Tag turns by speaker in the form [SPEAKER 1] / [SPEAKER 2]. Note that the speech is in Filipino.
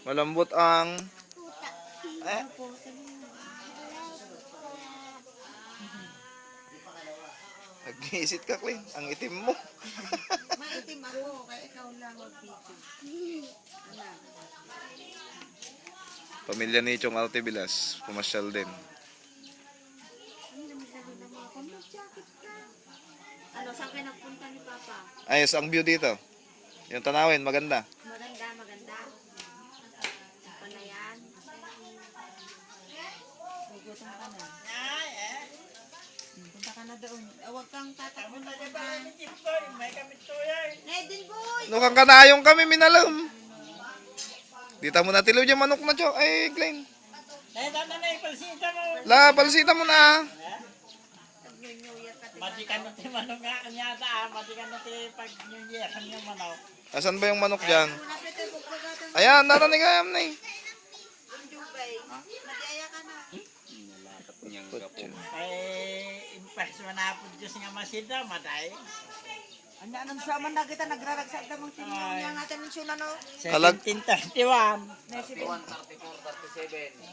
[SPEAKER 1] Malambot ang... Eh? Nag-iisit ka, Clean. Ang itim mo.
[SPEAKER 2] Maitim ako, kaya ikaw lang magpipig.
[SPEAKER 1] Pamilya ni Chong Altibilas. Pumasyal din.
[SPEAKER 2] Ano, saan kayo nagpunta ni Papa?
[SPEAKER 1] Ayos ang view dito. Yung tanawin, maganda.
[SPEAKER 2] Maganda, maganda. Panayan. Gugutom ka na. Punta ka na doon. Huwag kang tatakbo na ba? Nedin boy!
[SPEAKER 1] Nukang kanayong kami, minalam. Dita mo na tilaw dyan manok na, Chok. Ay, Clean. La, palsita mo na.
[SPEAKER 3] Matikan na ti manok nga niya ta, matikan na ti pag New Year kanya manok.
[SPEAKER 1] Asan ba yung manok dyan? Ayan, naranig ayam na eh.
[SPEAKER 2] Matiaya ka na.
[SPEAKER 3] Ay impas manapod Diyos nga masida matay.
[SPEAKER 2] Anda nang sama na kita nagraragsak damang tinyo niya nga tanin sila no.
[SPEAKER 1] Talag-
[SPEAKER 3] 1731.
[SPEAKER 2] Nesi 134, 37.